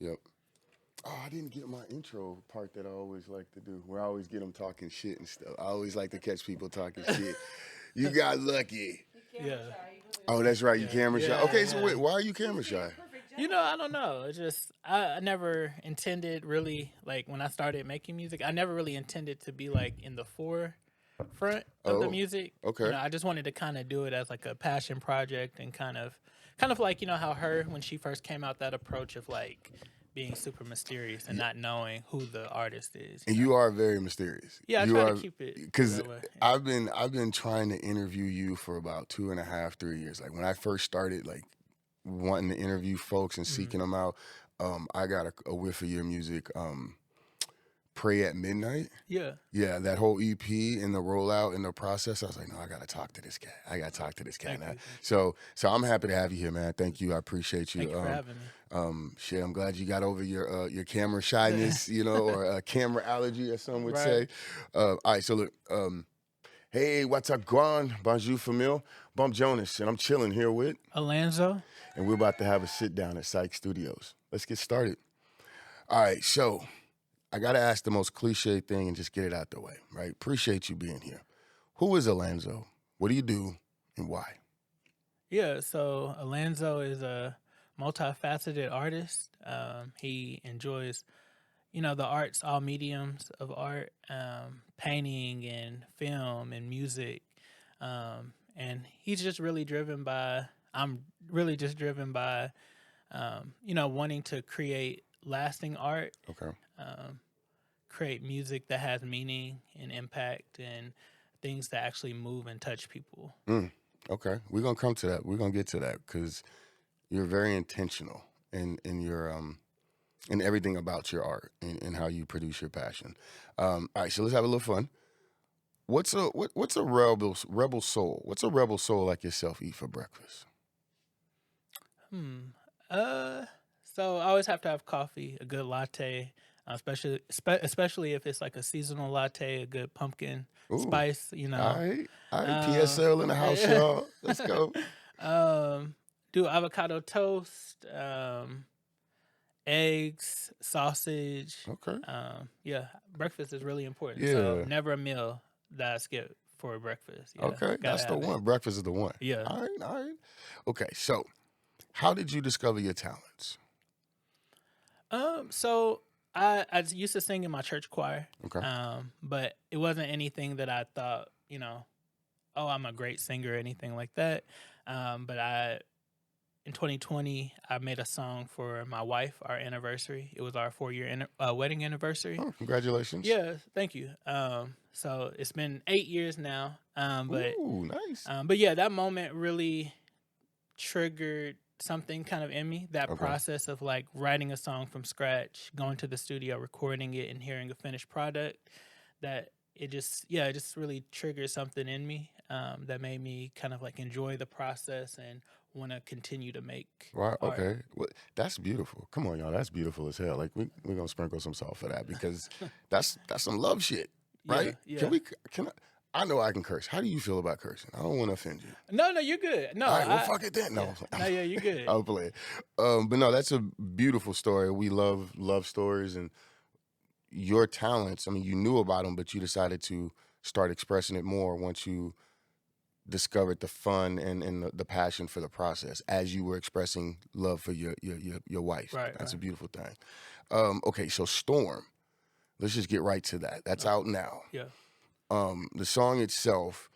Yep. Oh, I didn't get my intro part that I always like to do, where I always get them talking shit and stuff. I always like to catch people talking shit. You got lucky. Yeah, Oh, that's right. You yeah, camera shy. yeah, Okay, so yeah. wait, why are you camera shy? I don't know. It's just I never intended really like when I started making music. I never really intended to be like in the forefront of the Oh, music. okay. I just wanted to kind of do it as like a passion project and kind of like how her when she first came out that approach of like being super mysterious and Yeah, not knowing who the artist is. and you are very mysterious. Yeah, I You try to are, keep it because that way. I've been trying to interview you for about 2.5, 3 years. Like when I first started, like wanting to interview folks and Mm. seeking them out. I got a whiff of your music. Pray at Midnight. Yeah. Yeah, that whole EP and the rollout and the process. I was like, no, I gotta talk to this guy. I gotta talk to this guy Thank now. you. So I'm happy to have you here, man. Thank you. I appreciate Thank you. you for having me. Shit, I'm glad you got over your camera shyness, or camera allergy, as some would Right. say. All right, so look, hey, what's up, Guan? Bonjour, Famil. Bump Jonas, and I'm chilling here with, Alanzo. and we're about to have a sit down at Syke Studios. Let's get started. All right, so I got to ask the most cliche thing and just get it out the way, right? Appreciate you being here. Who is Alanzo? What do you do and why? Yeah, so Alanzo is a multifaceted artist. He enjoys, the arts, all mediums of art, painting and film and music. And he's just really driven by, I'm really just driven by, wanting to create lasting art, Okay. um, create music that has meaning and impact and things that actually move and touch people. Okay. We're going to come to that. We're going to get to that because you're very intentional in your in everything about your art and how you produce your passion. All right, so let's have a little fun. What's a rebel soul? What's a rebel soul like yourself eat for breakfast? Hmm. Uh. So I always have to have coffee, a good latte, especially if it's like a seasonal latte, a good pumpkin Ooh. spice. All right. Um. PSL in the house, y'all. Let's go. um. Do avocado toast. Eggs, sausage. Okay. Yeah, breakfast is really important. So Yeah. never a meal that I skip for breakfast. Yeah, Okay. gotta That's the have it. one. Breakfast is the one. Yeah. All right. All right. Okay. So, how did you discover your talents? So I used to sing in my church choir. Okay. But it wasn't anything that I thought, oh, I'm a great singer or anything like that. But in 2020, I made a song for my wife, our anniversary. It was our 4-year wedding anniversary. Oh, congratulations. Yeah, thank you. So it's been 8 years now. Ooh, nice. But yeah, that moment really triggered something kind of in me. That Okay. process of like writing a song from scratch, going to the studio, recording it, and hearing a finished product. That it just really triggered something in me that made me kind of like enjoy the process and want to continue to make Wow. art. Okay. Well, that's beautiful. Come on, y'all. That's beautiful as hell. Like we're gonna sprinkle some salt for that because that's some love shit, right? Yeah. Can we? Can I know I can curse. How do you feel about cursing? I don't want to offend you. No, you're good. No, All right. Well, fuck it then. yeah. No. No, yeah, you're good. I'll play it. But no, that's a beautiful story. We love stories and your talents. I mean, you knew about them, but you decided to start expressing it more once you discovered the fun and the passion for the process as you were expressing love for your wife. Right. That's a Right. beautiful thing. Okay, so Storm. Let's just get right to that. That's out now. Yeah. The song itself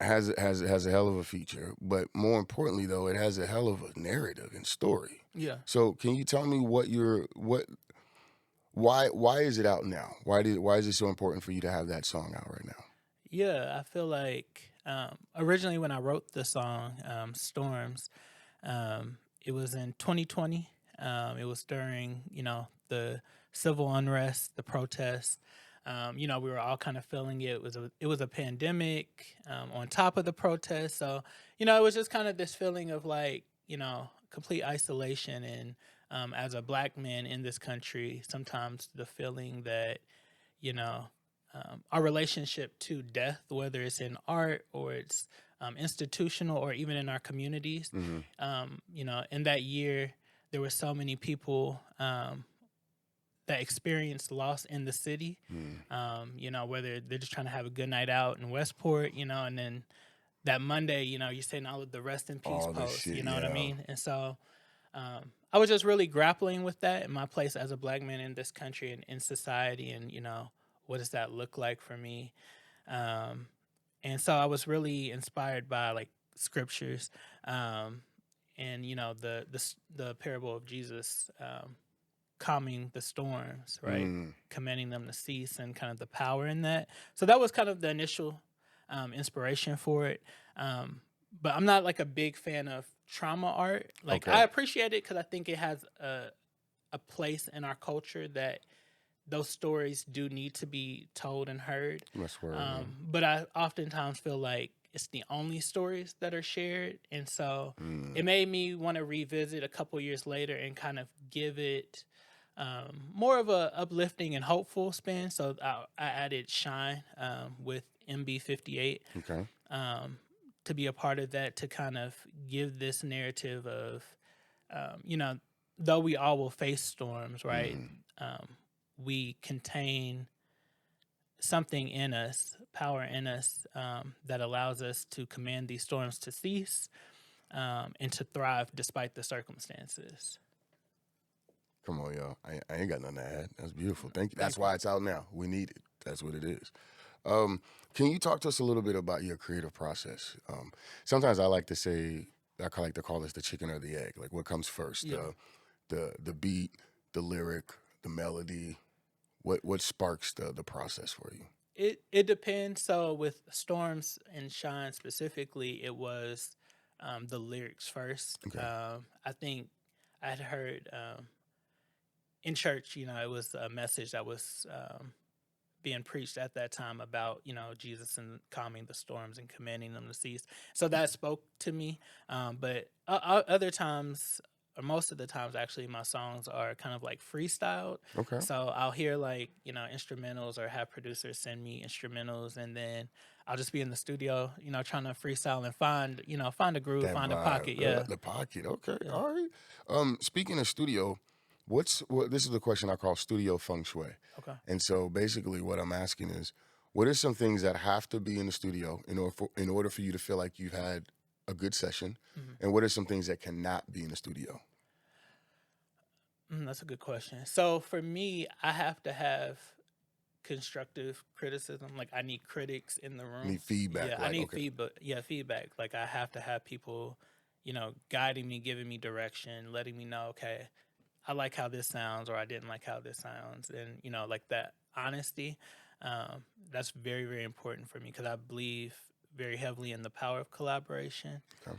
has a hell of a feature, but more importantly though, it has a hell of a narrative and story. Yeah. So can you tell me why is it out now? Why is it so important for you to have that song out right now? Yeah, I feel like originally when I wrote the song Storms, it was in 2020. It was during the civil unrest, the protests. We were all kind of feeling it. It was a pandemic on top of the protest, so it was just kind of this feeling of like complete isolation. And as a black man in this country, sometimes the feeling that you know our relationship to death, whether it's in art or it's institutional or even in our communities. Mm-hmm. In that year there were so many people that experienced loss in the city. Whether they're just trying to have a good night out in Westport, and then that Monday, you're saying all of the rest in peace All this posts, shit, you know what I yeah. mean? And so I was just really grappling with that in my place as a black man in this country and in society, and what does that look like for me? And so I was really inspired by like scriptures, and the parable of Jesus calming the storms, right? Commanding them to cease, and kind of the power in that. So that was kind of the initial inspiration for it. But I'm not like a big fan of trauma art. Like Okay. I appreciate it because I think it has a place in our culture that those stories do need to be told and heard. That's where. But I oftentimes feel like it's the only stories that are shared, and so it made me want to revisit a couple years later and kind of give it more of a uplifting and hopeful spin. So I added Shine with MB58 Okay. to be a part of that, to kind of give this narrative of, though we all will face storms, right? We contain something in us, power in us, that allows us to command these storms to cease and to thrive despite the circumstances. Come on, y'all. I ain't got nothing to add. That's beautiful. Thank you. That's why it's out now. We need it. That's what it is. Can you talk to us a little bit about your creative process? Sometimes I like to say, I like to call this the chicken or the egg. Like, what comes first? Yeah. The beat, the lyric, the melody. What sparks the process for you? It depends. So with Storms and Shine specifically, it was the lyrics first. Okay. I think I had heard in church, it was a message that was being preached at that time about, Jesus and calming the storms and commanding them to cease. So that spoke to me. But other times, or most of the times actually, my songs are kind of like freestyled. Okay. So I'll hear like, instrumentals, or have producers send me instrumentals, and then I'll just be in the studio, trying to freestyle and find a groove, That find a vibe. pocket. Yeah. The pocket. Okay. Yeah. All right. Speaking of studio, this is the question I call studio feng shui. Okay. And so basically what I'm asking is, what are some things that have to be in the studio in order for you to feel like you've had a good session? And what are some things that cannot be in the studio? That's a good question. So for me, I have to have constructive criticism. Like I need critics in the room. Need feedback. Yeah, like, I need okay. feedback. Yeah, feedback. Like I have to have people, guiding me, giving me direction, letting me know, okay, I like how this sounds, or I didn't like how this sounds, and like that honesty. That's very, very important for me because I believe very heavily in the power of collaboration. Okay.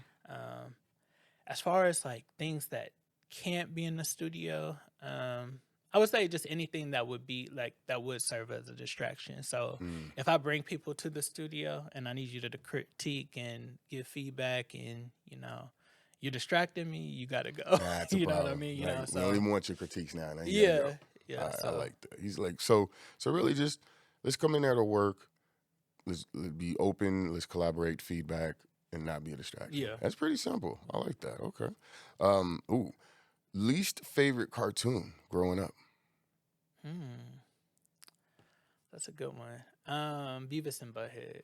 As far as like things that can't be in the studio, I would say just anything that would be like that would serve as a distraction. So if I bring people to the studio and I need you to critique and give feedback, and you're distracting me, you gotta go. That's a you know problem. what I mean? Like, So we don't even want your critiques now. Now you yeah, gotta go. yeah. I like that. He's like, so really just let's come in there to work. Let's be open. Let's collaborate, feedback, and not be a distraction. Yeah. That's pretty simple. I like that. Okay. Least favorite cartoon growing up? That's a good one. Beavis and Butthead.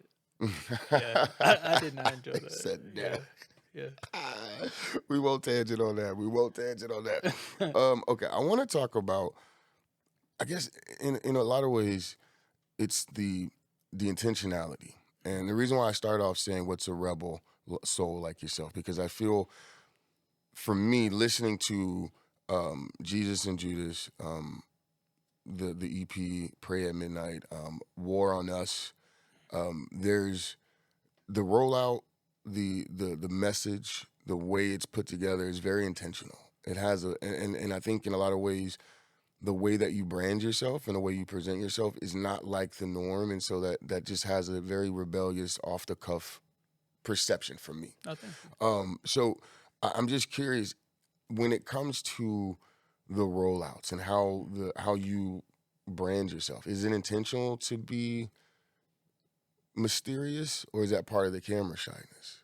Yeah, I did not enjoy that. Said no. Yeah. We won't tangent on that. Okay, I want to talk about, I guess in a lot of ways, it's the intentionality. And the reason why I start off saying what's a rebel soul like yourself, because I feel, for me, listening to Jesus and Judas, the EP, Pray at Midnight, War on Us, there's the rollout, the message, the way it's put together is very intentional. It has and I think in a lot of ways, the way that you brand yourself and the way you present yourself is not like the norm, and so that just has a very rebellious, off the cuff perception from me. Oh, thank you. So I'm just curious, when it comes to the rollouts and how you brand yourself, is it intentional to be mysterious, or is that part of the camera shyness?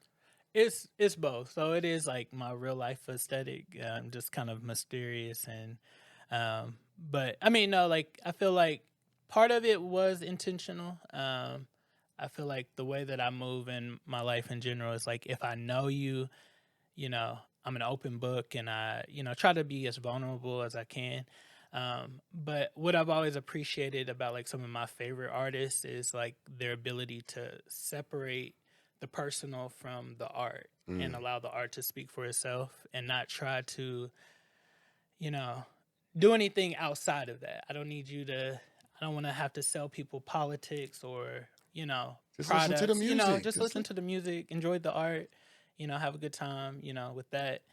It's both. So it is like my real life aesthetic, just kind of mysterious and, but I mean, no, like I feel like part of it was intentional. I feel like the way that I move in my life in general is like if I know you, I'm an open book and I, try to be as vulnerable as I can. But what I've always appreciated about like some of my favorite artists is like their ability to separate the personal from the art and Mm. allow the art to speak for itself and not try to, you know, do anything outside of that. I don't want to have to sell people politics or, Just listen to the products, music. just listen to the music, enjoy the art, have a good time, with that.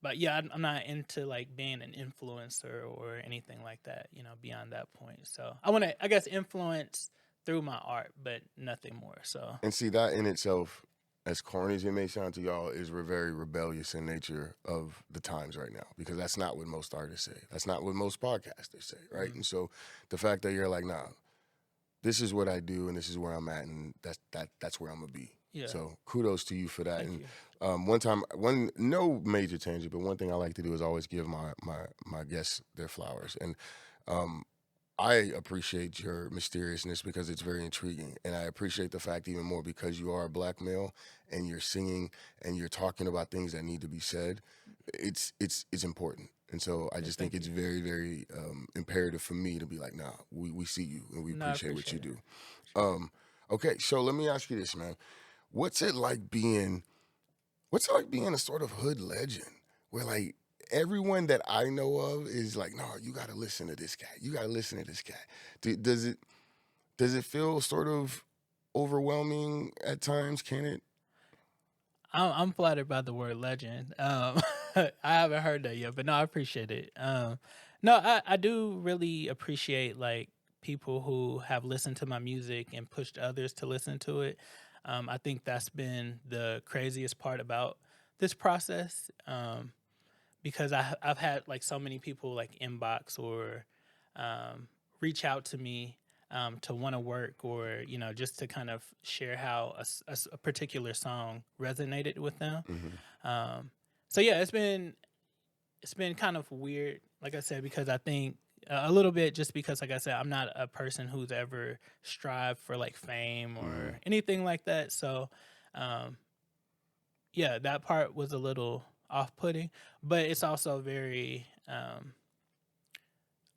But yeah, I'm not into like being an influencer or anything like that, beyond that point. So I want to, I guess, influence through my art, but nothing more. So And see, that in itself, as corny as it may sound to y'all, is very rebellious in nature of the times right now, because that's not what most artists say. That's not what most podcasters say, right? And so the fact that you're like, nah, this is what I do and this is where I'm at, and that's where I'm gonna be. yeah, So kudos to you for that. thank And you. no major tangent, but one thing I like to do is always give my guests their flowers. And um, I appreciate your mysteriousness because it's very intriguing, and I appreciate the fact even more because you are a black male and you're singing and you're talking about things that need to be said. It's important, and so I Yeah, just think thank it's you. very very imperative for me to be like, nah, we see you and we No, I appreciate what you appreciate it. do. Um, okay, so let me ask you this, man. What's it like being What's it like being a sort of hood legend where like everyone that I know of is like, no, you got to listen to this guy. You got to listen to this guy. Does it feel sort of overwhelming at times? Can it? I'm flattered by the word legend. I haven't heard that yet, but no, I appreciate it. No, I do really appreciate like people who have listened to my music and pushed others to listen to it. I think that's been the craziest part about this process, because I've had like so many people like inbox or reach out to me, to want to work or just to kind of share how a particular song resonated with them. Mhm. Um, so yeah, it's been kind of weird, like I said, because I think a little bit just because, like I said, I'm not a person who's ever strived for like fame Mhm. or anything like that. So um, yeah, that part was a little off-putting, but it's also very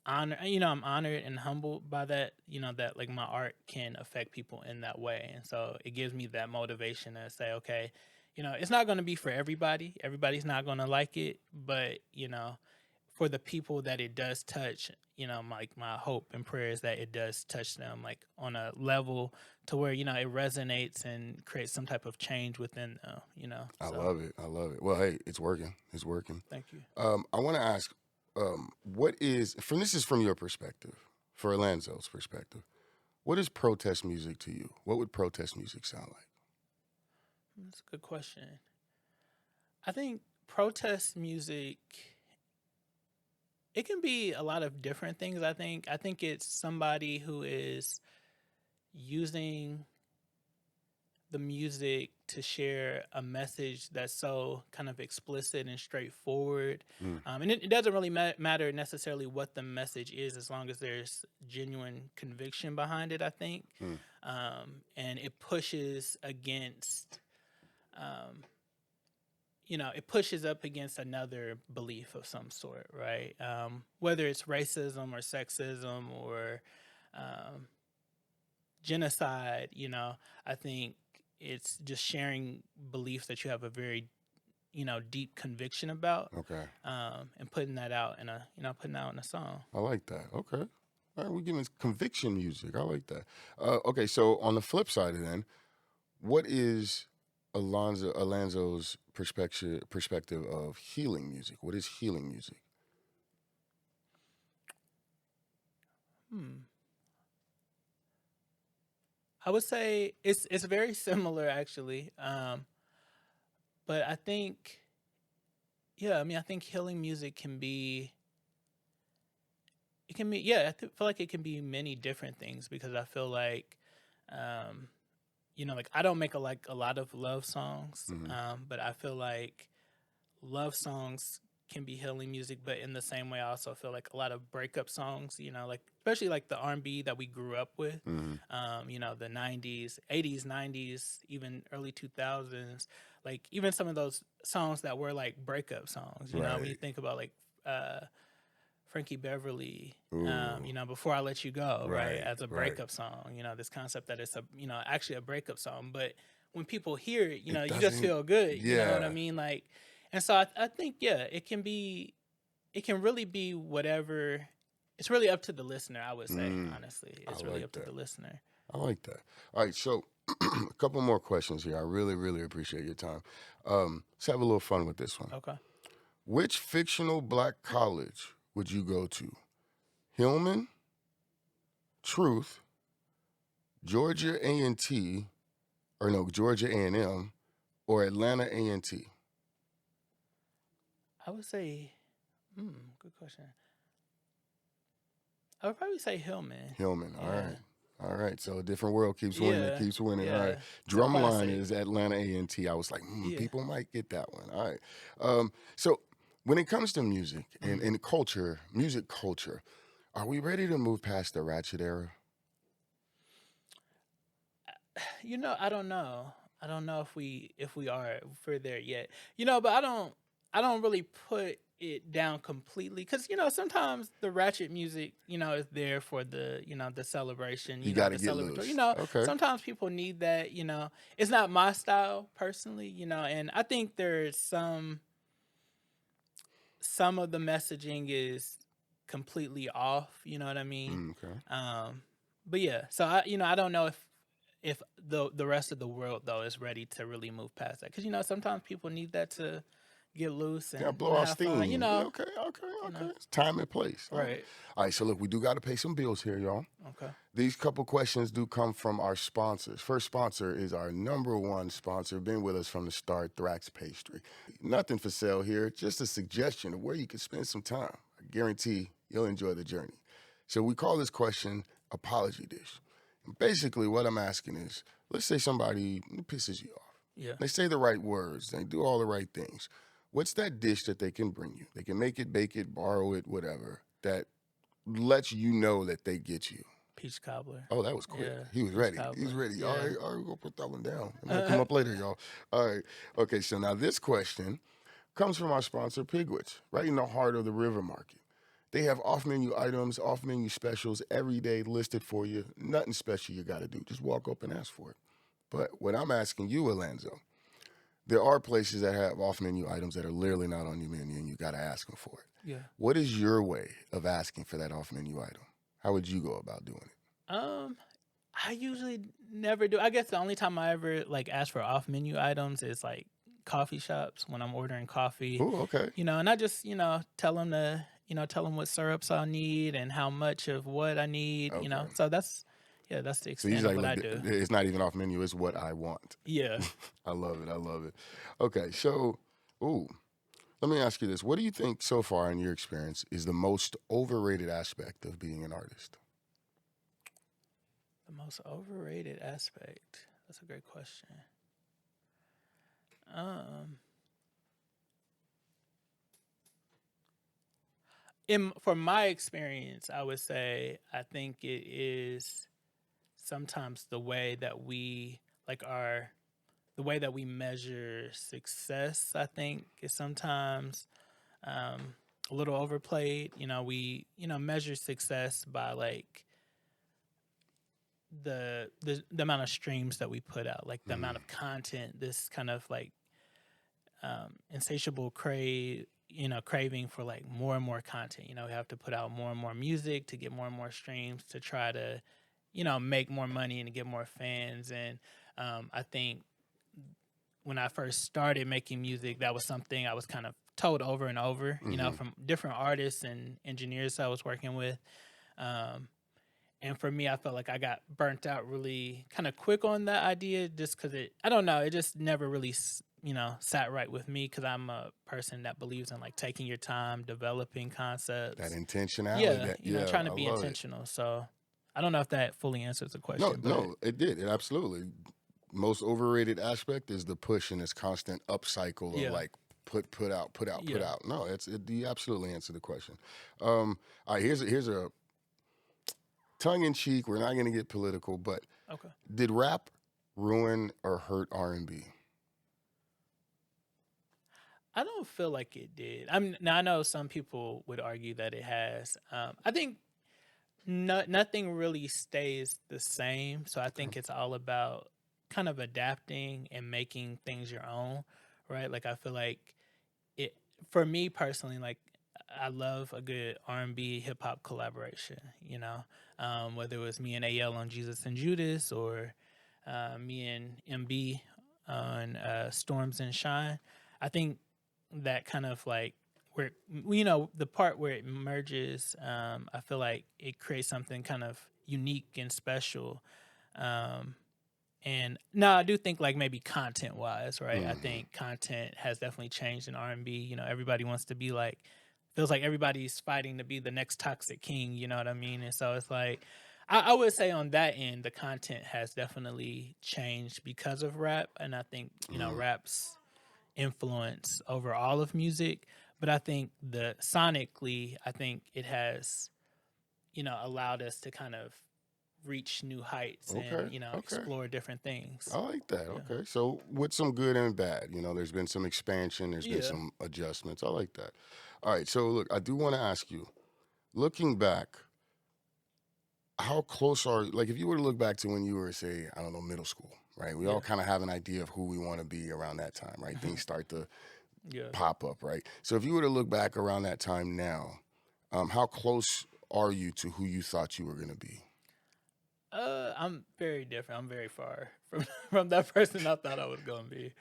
I'm honored and humbled by that, that like my art can affect people in that way. And so it gives me that motivation to say, okay, it's not going to be for everybody. Everybody's not going to like it, but for the people that it does touch, my hope and prayer is that it does touch them like on a level to where, it resonates and creates some type of change within them. I So love it. I love it. Well, hey, it's working. It's working. thank you. I want to ask, what is from this is from your perspective, for Alanzo's perspective. What is protest music to you? What would protest music sound like? That's a good question. I think protest music, it can be a lot of different things. I think it's somebody who is using the music to share a message that's so kind of explicit and straightforward. Mm. And it doesn't really matter necessarily what the message is as long as there's genuine conviction behind it, I think. Mm. And it pushes against, um, it pushes up against another belief of some sort, right? Whether it's racism or sexism or um, genocide, I think it's just sharing beliefs that you have a very, deep conviction about, Okay. and putting that out in putting out in a song. I like that. Okay. All right, we're giving conviction music. I like that. Okay, so on the flip side of then, what is Alonzo's perspective of healing music? What is healing music? Hmm. I would say it's very similar actually, but I think yeah, I mean I think healing music can be it can be yeah feel like it can be many different things because I feel like um, like I don't make a lot of love songs, Mm-hmm. but I feel like love songs can be healing music, but in the same way, I also feel like a lot of breakup songs, like especially like the R&B that we grew up with, Mm-hmm. the '90s, '80s, '90s, even early 2000s, like even some of those songs that were like breakup songs, when you Right. think about like uh, Frankie Beverly, Ooh. Before I Let You Go, right, Right. as a Right. breakup song, this concept that it's actually a breakup song, but when people hear it, It you just doesn't. feel good, you know what I Yeah. mean? Like, and so I think, yeah, it can really be whatever. It's really up to the listener, I would say, Mm, honestly. I It's really like up to that. the listener. I like that. All right, so a couple more questions here. I really, really appreciate your time. Let's have a little fun with this one. Okay. Which fictional black college would you go to? Hillman, Truth, Georgia A&T, or no, Georgia A&M, or Atlanta A&T? I would say, good question. I would probably say Hillman. Hillman. All Yeah. right. All right. So a different world keeps winning. It Yeah. keeps winning. All right. Yeah. It's a Drumline classic. is Atlanta A&T. I was like, Yeah. people might get that one. All right. So when it comes to music and culture, music culture, are we ready to move past the ratchet era? I don't know. I don't know if we're there yet. But I don't really put it down completely because sometimes the ratchet music is there for the celebration, You got to the get celebratory. loose. Okay. Sometimes people need that. It's not my style personally. And I think there's some of the messaging is completely off. You know what I mean? Okay. But yeah, so I don't know if the rest of the world though is ready to really move past that because sometimes people need that to get loose Yeah, and blow off have fun. steam. Yeah, okay, okay, You okay. know, It's time and place. right? All right, so look, we do got to pay some bills here, y'all. Okay. These couple questions do come from our sponsors. First sponsor is our number one sponsor, been with us from the start, Thrax Pastry. Nothing for sale here, just a suggestion of where you can spend some time. I guarantee you'll enjoy the journey. So we call this question apology dish. And basically, what I'm asking is, let's say somebody pisses you off. Yeah. They say the right words, they do all the right things. What's that dish that they can bring you? They can make it, bake it, borrow it, whatever, that lets you know that they get you. Peach cobbler. Oh, that was quick. Yeah. He was Peach ready. cobbler. He's ready. Yeah. All right, we're going to put that one down. It might come up later, y'all. All right. Okay, so now this question comes from our sponsor, Pigwitz, right in the heart of the river market. They have off-menu items, off-menu specials every day listed for you. Nothing special you got to do. Just walk up and ask for it. But what I'm asking you, Alanzo, there are places that have off-menu items that are literally not on your menu, and you got to ask them for it. Yeah. What is your way of asking for that off-menu item? How would you go about doing it? I usually never do. I guess the only time I ever like ask for off menu items is like coffee shops when I'm ordering coffee. Oh, okay. And I just tell them tell them what syrups I'll need and how much of what I need. Okay. So that's the So extent he's of like, what I look, do. it's not even off menu, it's what I want. Yeah. I love it. I love it. Okay, so, let me ask you this. What do you think so far in your experience is the most overrated aspect of being an artist? The most overrated aspect. That's a great question. For my experience, I would say I think it is sometimes the way that we the way that we measure success. I think is sometimes a little overplayed. We measure success by like the amount of streams that we put out, like the amount of content. This kind of like insatiable craving for like more and more content. We have to put out more and more music to get more and more streams to try to, make more money and to get more fans. And I think when I first started making music, that was something I was kind of told over and over, from different artists and engineers I was working with. And for me, I felt like I got burnt out really kind of quick on that idea just because I don't know, it just never really, sat right with me because I'm a person that believes in like taking your time, developing concepts. That intentionality. Yeah, trying to be intentional. So I don't know if that fully answers the question. No, it did. It absolutely. most overrated aspect is the push and this constant upcycle of Yeah. like put out, put out, put Yeah. out. No, you absolutely answered the question. All right, here's a tongue in cheek. We're not going to get political, but Okay. did rap ruin or hurt R&B? I don't feel like it did. Now I know some people would argue that it has. I think nothing really stays the same. So I think it's all about kind of adapting and making things your own, right? Like I feel like it for me personally, like I love a good R&B hip hop collaboration. Whether it was me and AL on Jesus and Judas or me and MB on Storms and Shine. I think that kind of like where the part where it merges, I feel like it creates something kind of unique and special. And no, I do think like maybe content wise, right? I think content has definitely changed in R&B. Everybody wants to be like, feels like everybody's fighting to be the next Toxic King. You know what I mean? And so it's like, I would say on that end, the content has definitely changed because of rap, and I think rap's influence over all of music. But I think sonically, I think it has allowed us to kind of reach new heights Okay, and okay. explore different things. I like that. Yeah. Okay, so with some good and bad, there's been some expansion, there's been Yeah. some adjustments. I like that. All right, so look, I do want to ask you, looking back, how close are like if you were to look back to when you were, say, I don't know, middle school, right? We all Yeah. kind of have an idea of who we want to be around that time, right? Things start to Yeah. pop up, right? So if you were to look back around that time now, how close are you to who you thought you were going to be? I'm very different. I'm very far from from that person I thought I was gonna be.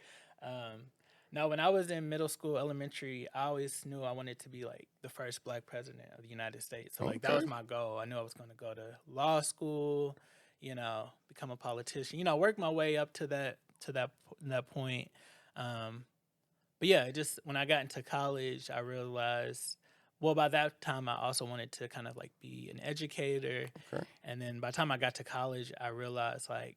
Um, Now, when I was in middle school, elementary, I always knew I wanted to be like the first Black president of the United States. So like that Okay. was my goal. I knew I was going to go to law school, become a politician, work my way up to that point. Um, but yeah, just when I got into college, I realized. Well, by that time, I also wanted to kind of like be an educator. Okay. And then by the time I got to college, I realized like,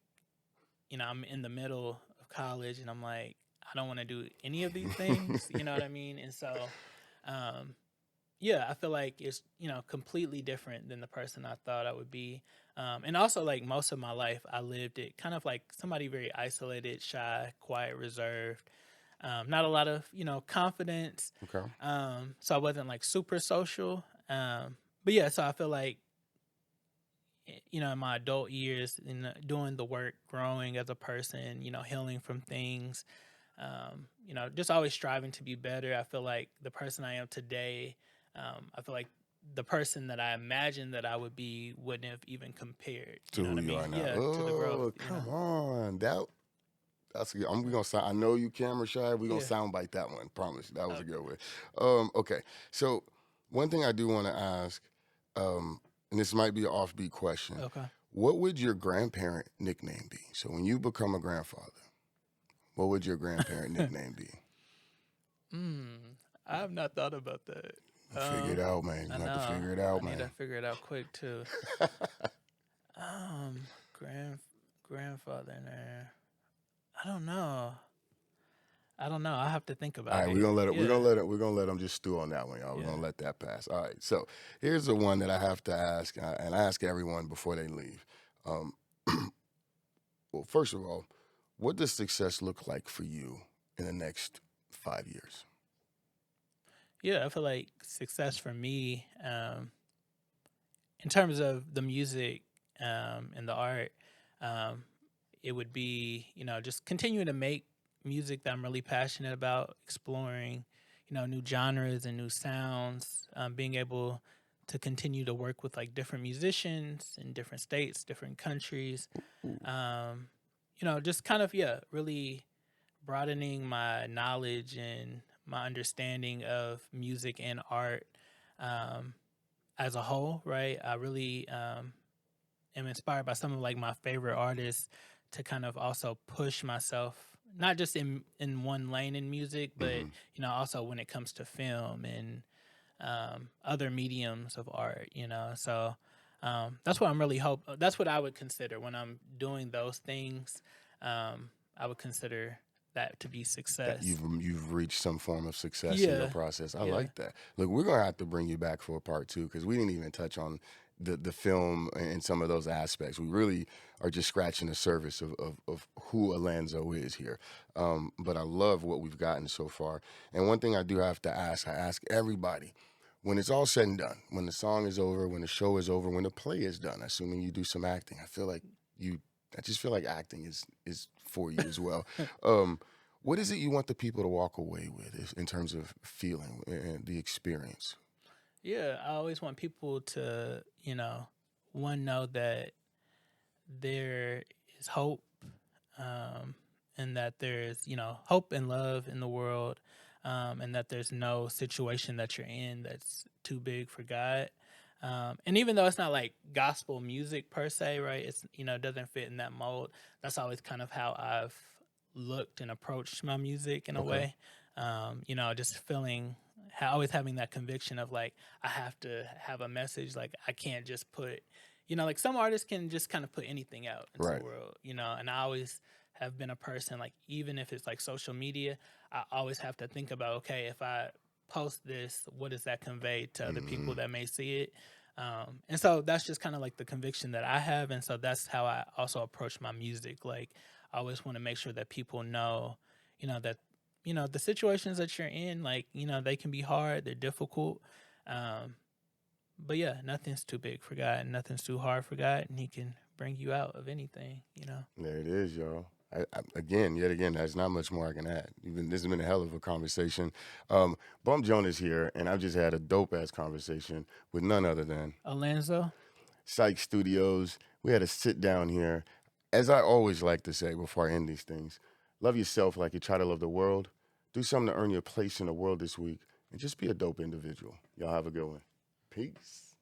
I'm in the middle of college and I'm like, I don't want to do any of these things. You know what I mean? And so, um, yeah, I feel like it's, completely different than the person I thought I would be. And also, like, most of my life, I lived it kind of like somebody very isolated, shy, quiet, reserved. Not a lot of, confidence. Okay. So I wasn't like super social. But yeah, so I feel like in my adult years, doing the work, growing as a person, healing from things, just always striving to be better. I feel like the person I am today, I feel like the person that I imagined that I would be wouldn't have even compared. To You know who what I you mean? are now. Yeah, to the growth. Oh, come on. That's good. We gonna sound. I know you camera shy. We gonna Yeah. sound bite that one. Promise. That was a Okay. good way. Okay. So one thing I do want to ask, and this might be an offbeat question. Okay. What would your grandparent nickname be? So when you become a grandfather, what would your grandparent nickname be? I have not thought about that. Figure it out, man. I You have to know. figure it I out, need to man. figure it out quick too. Grandfather there. I don't know. I have to think All about right, it. we're gonna let it. Yeah. We're gonna let them just stew on that one, y'all. We're Yeah. gonna let that pass. All right. So here's the one that I have to ask, and I ask everyone before they leave. Um, well, first of all, what does success look like for you in the next 5 years? Yeah, I feel like success for me, in terms of the music and the art, um, it would be, just continuing to make music that I'm really passionate about, exploring, new genres and new sounds, being able to continue to work with like different musicians in different states, different countries, just kind of, yeah, really broadening my knowledge and my understanding of music and art um, as a whole, right? I really am inspired by some of like my favorite artists to kind of also push myself, not just in one lane in music, but Hmm. also when it comes to film and other mediums of art. So that's what I'm really that's what I would consider when I'm doing those things. I would consider that to be That success. you've reached some form of success in your Yeah, process. I yeah. like that. Look, we're gonna have to bring you back for a part two because we didn't even touch on the film and some of those aspects. We really are just scratching the surface of who Alanzo is here. But I love what we've gotten so far. And one thing I do have to ask, I ask everybody, when it's all said and done, when the song is over, when the show is over, when the play is done, assuming you do some acting, I feel like you I just feel like acting is for you as well. Um, what is it you want the people to walk away with in terms of feeling and the experience? Yeah, I always want people to, one, know that there is hope, um, and that there's, hope and love in the world, and that there's no situation that you're in that's too big for God. And even though it's not like gospel music per se, right? It's, it doesn't fit in that mold. That's always kind of how I've looked and approached my music in a Okay. way. Just feeling, always having that conviction of like, I have to have a message. Like, I can't just put, like some artists can just kind of put anything out into the Right. world, and I always have been a person, like, even if it's like social media, I always have to think about, okay, if I post this, what does that convey to other Hmm. people that may see it? And so that's just kind of like the conviction that I have. And so that's how I also approach my music. Like, I always want to make sure that people know, that, the situations that you're in, like, they can be hard, they're difficult. Um, but yeah, nothing's too big for God, and nothing's too hard for God, and He can bring you out of anything. There it is, y'all. Yet again, there's not much more I can add. This has been a hell of a conversation. Bump Jonas here, and I've just had a dope ass conversation with none other than Alanzo. Syke Studios. We had a sit down here. As I always like to say before I end these things, love yourself like you try to love the world. Do something to earn your place in the world this week, and just be a dope individual. Y'all have a good one. Peace.